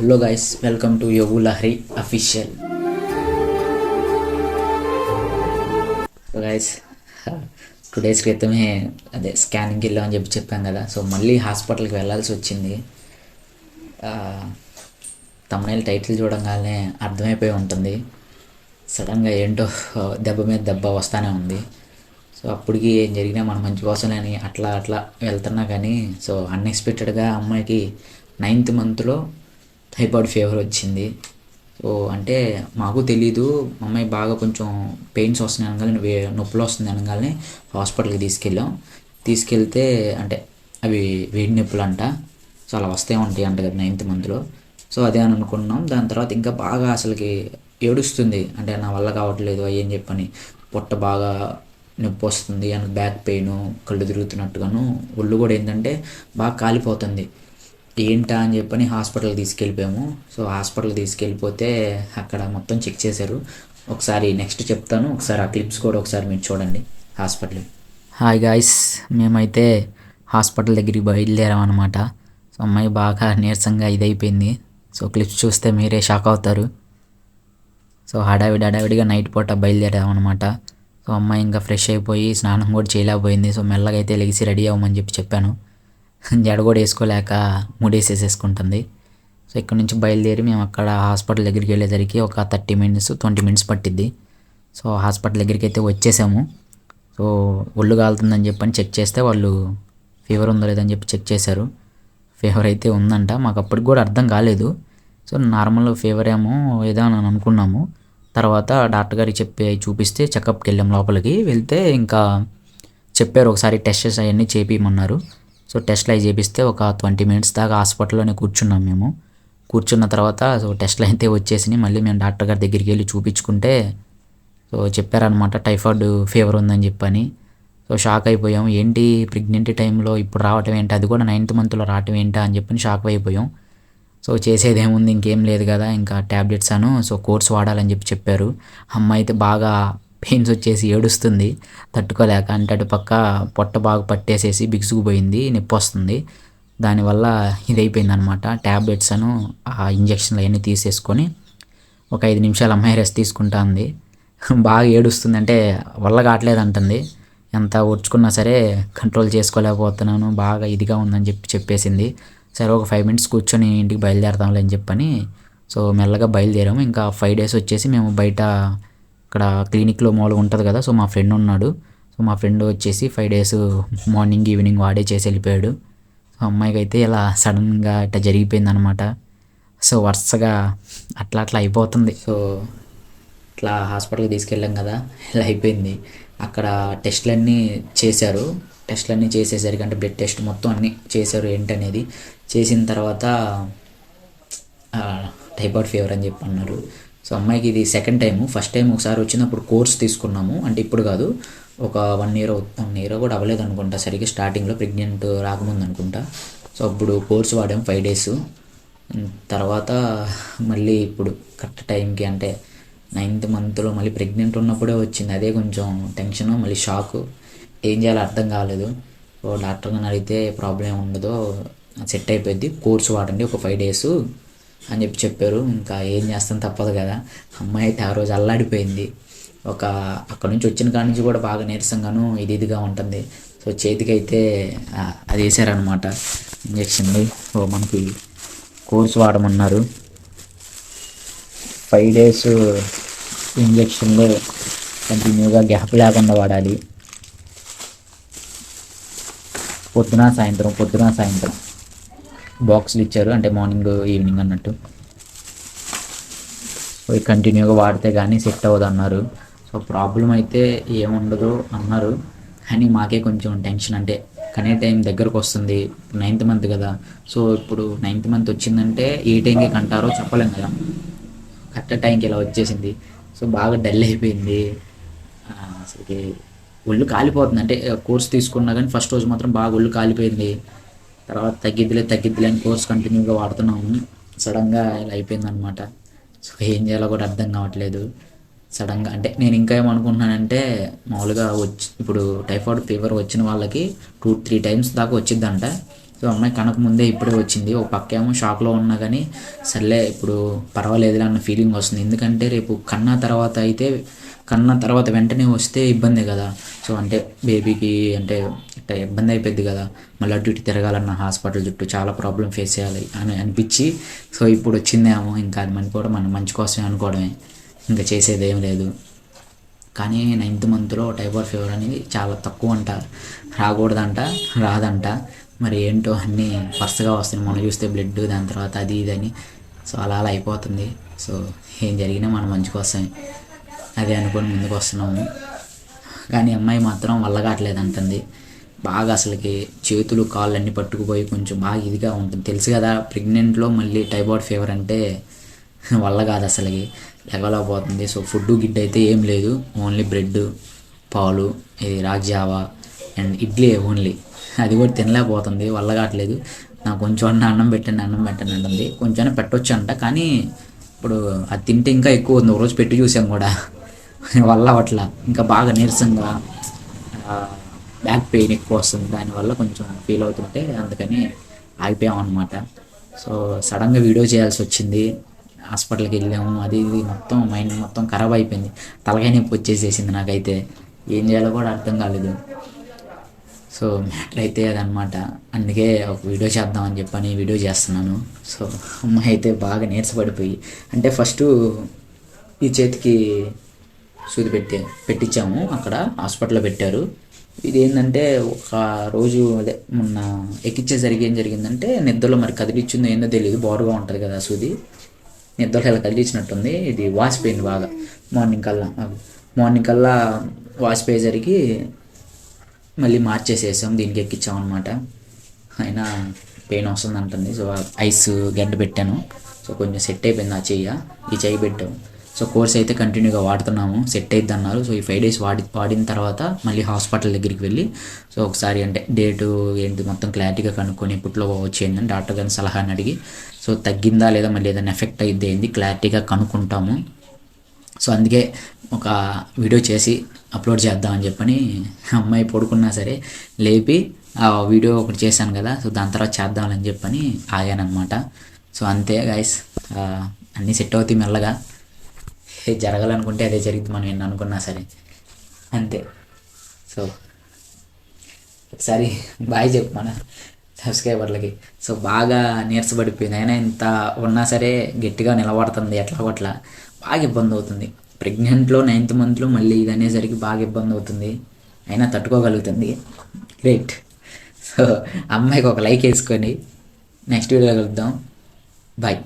Hello guys, welcome to యోగు Lahari official. So guys, 2 days క్రితమే స్కానింగ్కి వెళ్ళామని చెప్పాం కదా. సో మళ్ళీ హాస్పిటల్కి వెళ్ళాల్సి వచ్చింది. తమ్మునేల్ టైటిల్ చూడంగానే అర్థమైపోయి ఉంటుంది. సడన్గా ఏంటో దెబ్బ మీద దెబ్బ వస్తూనే ఉంది. సో అప్పటికి ఏం జరిగినా మన మంచి కోసమని అట్లా అట్లా వెళ్తున్నా కానీ, సో అన్ఎక్స్పెక్టెడ్గా అమ్మాయికి 9th monthలో టైఫాయిడ్ ఫీవర్ వచ్చింది. సో అంటే మాకు తెలీదు. అమ్మాయి బాగా కొంచెం పెయిన్స్ వస్తున్నాయి అనగానే, నొప్పులు వస్తుంది అనగానే హాస్పిటల్కి తీసుకెళ్తే అంటే అవి వేడి నొప్పులు అంట. సో అలా వస్తూ ఉంటాయి అంట కదా 9th monthలో. సో అదే అని అనుకున్నాం. దాని తర్వాత ఇంకా బాగా అసలుకి ఏడుస్తుంది. అంటే నా వల్ల కావట్లేదు అయ్యని చెప్పని, పొట్ట బాగా నొప్పి వస్తుంది అండ్ బ్యాక్ పెయిన్, కళ్ళు తిరుగుతున్నట్టుగాను, ఒళ్ళు కూడా ఏంటంటే బాగా కాలిపోతుంది. ఏంటా అని చెప్పని హాస్పిటల్కి తీసుకెళ్ళిపోయాము. సో హాస్పిటల్కి తీసుకెళ్ళిపోతే అక్కడ మొత్తం చెక్ చేశారు. ఒకసారి నెక్స్ట్ చెప్తాను, ఒకసారి ఆ క్లిప్స్ కూడా ఒకసారి మీరు చూడండి. హాస్పిటల్. హాయ్ గాయ్స్, మేమైతే హాస్పిటల్ దగ్గరికి బయలుదేరామన్నమాట. సో అమ్మాయి బాగా నీరసంగా ఇదైపోయింది. సో క్లిప్స్ చూస్తే మీరే షాక్ అవుతారు. సో హడావిడిగా నైట్ పూట బయలుదేరామన్నమాట. సో అమ్మాయి ఇంకా ఫ్రెష్ అయిపోయి స్నానం కూడా చేయలేకపోయింది. సో మెల్లగా అయితే లెగిసి రెడీ అవ్వమని చెప్పాను. జడ కూడా వేసుకోలేక ముడేసేసుకుంటుంది. సో ఇక్కడ నుంచి బయలుదేరి మేము అక్కడ హాస్పిటల్ దగ్గరికి వెళ్ళేసరికి ఒక 30 minutes 20 minutes పట్టిద్ది. సో హాస్పిటల్ దగ్గరికి అయితే వచ్చేసాము. సో ఒళ్ళు కాలుతుందని చెప్పని చెక్ చేస్తే వాళ్ళు ఫీవర్ ఉందో లేదని చెప్పి చెక్ చేశారు. ఫీవర్ అయితే ఉందంట. మాకు అప్పటికి కూడా అర్థం కాలేదు. సో నార్మల్ ఫీవర్ ఏమో ఏదో అని అనుకున్నాము. తర్వాత డాక్టర్ గారికి చూపిస్తే చెకప్కి వెళ్ళాం. లోపలికి వెళ్తే ఇంకా చెప్పారు ఒకసారి టెస్టెస్ అవన్నీ చేపిమన్నారు. సో టెస్ట్లు అవి చేపిస్తే ఒక 20 minutes దాకా హాస్పిటల్లోనే కూర్చున్నాం మేము. కూర్చున్న తర్వాత సో టెస్ట్లు అయితే వచ్చేసినాయి. మళ్ళీ మేము డాక్టర్ గారి దగ్గరికి వెళ్ళి చూపించుకుంటే సో చెప్పారనమాట టైఫాయిడ్ ఫీవర్ ఉందని చెప్పని. సో షాక్ అయిపోయాం. ఏంటి ప్రెగ్నెంట్ టైంలో ఇప్పుడు రావటం ఏంటి, అది కూడా 9th monthలో రావటం ఏంటా అని చెప్పని షాక్ అయిపోయాం. సో చేసేది ఏముంది, ఇంకేం లేదు కదా, ఇంకా ట్యాబ్లెట్స్ సో కోర్స్ వాడాలని చెప్పారు. అమ్మాయి అయితే బాగా పెయిన్స్ వచ్చేసి ఏడుస్తుంది తట్టుకోలేక. అంటే అటు పక్క పొట్ట బాగా పట్టేసేసి బిగుసుకుపోయింది, నొప్పి వస్తుంది. దానివల్ల ఇదైపోయింది అనమాట. ట్యాబ్లెట్స్ ఆ ఇంజక్షన్లు అవన్నీ తీసేసుకొని ఒక 5 నిమిషాలు అమ్మాయి రెస్ట్ తీసుకుంటా ఉంది. బాగా ఏడుస్తుంది. అంటే వల్ల కావట్లేదు అంటుంది. ఎంత ఓర్చుకున్నా సరే కంట్రోల్ చేసుకోలేకపోతున్నాను, బాగా ఇదిగా ఉందని చెప్పేసింది. సరే ఒక 5 minutes కూర్చొని ఇంటికి బయలుదేరదాంలే అని చెప్పని సో మెల్లగా బయలుదేరాము. ఇంకా 5 days వచ్చేసి మేము బయట ఇక్కడ క్లినిక్లో మామూలుగా ఉంటుంది కదా. సో మా ఫ్రెండ్ ఉన్నాడు. సో మా ఫ్రెండ్ వచ్చేసి 5 days మార్నింగ్ ఈవినింగ్ వాడే చేసి వెళ్ళిపోయాడు. సో అమ్మాయికి అయితే ఇలా సడన్గా ఇట్లా జరిగిపోయింది అనమాట. సో వరుసగా అట్లా అయిపోతుంది. సో ఇట్లా హాస్పిటల్కి తీసుకెళ్ళాం కదా, ఇలా అయిపోయింది. అక్కడ టెస్టులన్నీ చేశారు. టెస్టులన్నీ చేసేసరికి అంటే బ్లడ్ టెస్ట్ మొత్తం అన్నీ చేశారు ఏంటనేది. చేసిన తర్వాత టైఫాయిడ్ ఫీవర్ అని చెప్పి అన్నారు. సో అమ్మాయికి ఇది సెకండ్ టైం. ఫస్ట్ టైం ఒకసారి వచ్చినప్పుడు కోర్స్ తీసుకున్నాము. అంటే ఇప్పుడు కాదు, ఒక 1 year కూడా అవ్వలేదు అనుకుంటా, సరిగ్గా స్టార్టింగ్లో ప్రెగ్నెంట్ రాకముందు అనుకుంటా. సో అప్పుడు కోర్స్ వాడాము 5 days. తర్వాత మళ్ళీ ఇప్పుడు కరెక్ట్ టైంకి అంటే 9th monthలో మళ్ళీ ప్రెగ్నెంట్ ఉన్నప్పుడే వచ్చింది. అదే కొంచెం టెన్షన్, మళ్ళీ షాకు. ఏం చేయాలో అర్థం కాలేదు. సో డాక్టర్ గారిని అడిగితే ప్రాబ్లం ఏమి ఉండదో, సెట్ అయిపోద్ది, కోర్స్ వాడండి ఒక 5 days అని చెప్పారు. ఇంకా ఏం చేస్తాం, తప్పదు కదా. అమ్మాయి అయితే ఆ రోజు అల్లాడిపోయింది. అక్కడ నుంచి వచ్చిన కాడి నుంచి కూడా బాగా నీరసంగాను ఇదిగా ఉంటుంది. సో చేతికి అయితే అది వేసారనమాట ఇంజక్షన్లు. సో మనకి కోర్స్ వాడమన్నారు. 5 days ఇంజక్షన్లు కంటిన్యూగా గ్యాప్ లేకుండా వాడాలి. పొద్దున సాయంత్రం బాక్సులు ఇచ్చారు. అంటే మార్నింగ్ ఈవినింగ్ అన్నట్టు. కంటిన్యూగా వాడితే కానీ సెట్ అవ్వదు అన్నారు. సో ప్రాబ్లం అయితే ఏముండదు అన్నారు. కానీ మాకే కొంచెం టెన్షన్. అంటే కనే టైం దగ్గరకు వస్తుంది, 9th month కదా. సో ఇప్పుడు 9th month వచ్చిందంటే ఏ టైంకి కంటారో చెప్పలేం కదా. కరెక్ట్ టైంకి ఇలా వచ్చేసింది. సో బాగా డల్ అయిపోయింది. అసలుకి ఒళ్ళు కాలిపోతుంది. అంటే కోర్స్ తీసుకున్నా కానీ ఫస్ట్ రోజు మాత్రం బాగా ఒళ్ళు కాలిపోయింది. తర్వాత తగ్గిద్దిలే అని కోర్స్ కంటిన్యూగా వాడుతున్నాము. సడన్గా ఇలా అయిపోయింది అనమాట. సో ఏం చేయాలో కూడా అర్థం కావట్లేదు. సడన్గా అంటే నేను ఇంకా ఏమనుకుంటున్నానంటే, మామూలుగా ఇప్పుడు టైఫాయిడ్ ఫీవర్ వచ్చిన వాళ్ళకి 2-3 times దాకా వచ్చిద్దంట. సో అమ్మాయి కనక ముందే ఇప్పుడే వచ్చింది. ఒక పక్క ఏమో షాక్లో ఉన్నా కానీ సర్లే ఇప్పుడు పర్వాలేదులే అన్న ఫీలింగ్ వస్తుంది. ఎందుకంటే రేపు కన్నా తర్వాత వెంటనే వస్తే ఇబ్బందే కదా. సో అంటే బేబీకి అంటే ఇట్లా ఇబ్బంది అయిపోద్ది కదా, మళ్ళీ అటు ఇటు తిరగాలన్న హాస్పిటల్ చుట్టూ చాలా ప్రాబ్లం ఫేస్ చేయాలి అని అనిపించి, సో ఇప్పుడు వచ్చిందేమో ఇంకా అది మనకి కూడా మనం మంచి కోసమే అనుకోవడమే, ఇంకా చేసేది ఏం లేదు. కానీ 9th మంత్లో టైఫాయిడ్ ఫీవర్ అనేది చాలా తక్కువ అంట, రాకూడదంట, రాదంట. మరి ఏంటో అన్నీ వరుసగా వస్తున్నాయి. మనం చూస్తే బ్లడ్, దాని తర్వాత అది ఇది అని, సో అలా అలా అయిపోతుంది. సో ఏం జరిగినా మనం మంచి కోసమే అదే అనుకొని ముందుకు వస్తున్నాము. కానీ అమ్మాయి మాత్రం వల్ల కావట్లేదు అంటుంది. బాగా అసలుకి చేతులు కాళ్ళు అన్నీ పట్టుకుపోయి కొంచెం బాగా ఇదిగా ఉంటుంది. తెలుసు కదా ప్రెగ్నెంట్లో మళ్ళీ టైఫాయిడ్ ఫీవర్ అంటే వల్ల కాదు అసలుకి, లెగలేకపోతుంది. సో ఫుడ్ గిడ్ అయితే ఏం లేదు, ఓన్లీ బ్రెడ్, పాలు, ఇది రాగి జావా అండ్ ఇడ్లీ ఓన్లీ, అది కూడా తినలేకపోతుంది, వల్ల కావట్లేదు. నాకు కొంచెం అన్నం పెట్టండి అంటుంది. కొంచెం పెట్టొచ్చు అంట, కానీ ఇప్పుడు అది తింటే ఇంకా ఎక్కువ ఉంది. ఒకరోజు పెట్టి చూసాం కూడా, వల్ల అట్లా ఇంకా బాగా నీరసంగా, బ్యాక్ పెయిన్ ఎక్కువ వస్తుంది, దానివల్ల కొంచెం ఫీల్ అవుతుంటే అందుకని ఆగిపోయాం అనమాట. సో సడన్గా వీడియో చేయాల్సి వచ్చింది. హాస్పిటల్కి వెళ్ళాము, అది ఇది మొత్తం మైండ్ మొత్తం ఖరాబ్ అయిపోయింది. తలకాయ నొప్పి వచ్చేసేసింది నాకైతే, ఏం చేయాలో కూడా అర్థం కాలేదు. సో మ్యాటర్ అయితే అదనమాట. అందుకే ఒక వీడియో చేద్దామని చెప్పని వీడియో చేస్తున్నాను. సో అమ్మాయి అయితే బాగా నీరసపడిపోయి, అంటే ఫస్ట్ ఈ చేతికి సూది పెట్టించాము, అక్కడ హాస్పిటల్లో పెట్టారు. ఇది ఏంటంటే ఒక రోజు అదే మొన్న ఎక్కించేసరికి ఏం జరిగిందంటే నిద్రలో మరి కదిలిచ్చిందో ఏందో తెలియదు, బారుగా ఉంటుంది కదా సూది, నిద్రలో ఇలా కదిలిచ్చినట్టుంది. ఇది వాసిపోయింది బాగా. మార్నింగ్ కల్లా వాసిపోయేసరికి మళ్ళీ మార్చేసేసాం, దీనికి ఎక్కించాం అనమాట. అయినా పెయిన్ వస్తుంది అంటుంది. సో ఐస్ గడ్డ పెట్టాను, సో కొంచెం సెట్ అయిపోయింది ఆ ఈ చెయ్యి పెట్టాము. సో కోర్స్ అయితే కంటిన్యూగా వాడుతున్నాము, సెట్ అయిద్ది అన్నారు. సో ఈ 5 days వాడిన తర్వాత మళ్ళీ హాస్పిటల్ దగ్గరికి వెళ్ళి, సో ఒకసారి అంటే డేటు ఏంటి మొత్తం క్లారిటీగా కనుక్కొని ఇప్పట్లో వచ్చేయిందని డాక్టర్ గారిని సలహాని అడిగి, సో తగ్గిందా లేదా మళ్ళీ ఏదైనా ఎఫెక్ట్ అయ్యిద్ది ఏంది క్లారిటీగా కనుక్కుంటాము. సో అందుకే ఒక వీడియో చేసి అప్లోడ్ చేద్దామని చెప్పని అమ్మాయి పడుకున్నా సరే లేపి ఆ వీడియో ఒకటి చేశాను కదా, సో దాని తర్వాత చేద్దామని చెప్పని ఆగానమాట. సో అంతే గైస్, అన్నీ సెట్ అవుతాయి మెల్లగా. జరగాలనుకుంటే అదే జరిగింది, మనం ఎన్ని అనుకున్నా సరే అంతే. సో ఒకసారి బాయ్ చెప్పు మన సబ్స్క్రైబర్లకి. సో బాగా నీరసపడిపోయింది, అయినా ఇంత ఉన్నా సరే గట్టిగా నిలబడుతుంది, ఎట్లా బాగా ఇబ్బంది అవుతుంది. ప్రెగ్నెంట్లో 9th మంత్లో మళ్ళీ ఇది అనేసరికి బాగా ఇబ్బంది అవుతుంది, అయినా తట్టుకోగలుగుతుంది. గ్రేట్. సో అమ్మాయికి ఒక లైక్ వేసుకొని నెక్స్ట్ వీడియోలో కలుద్దాం. బాయ్.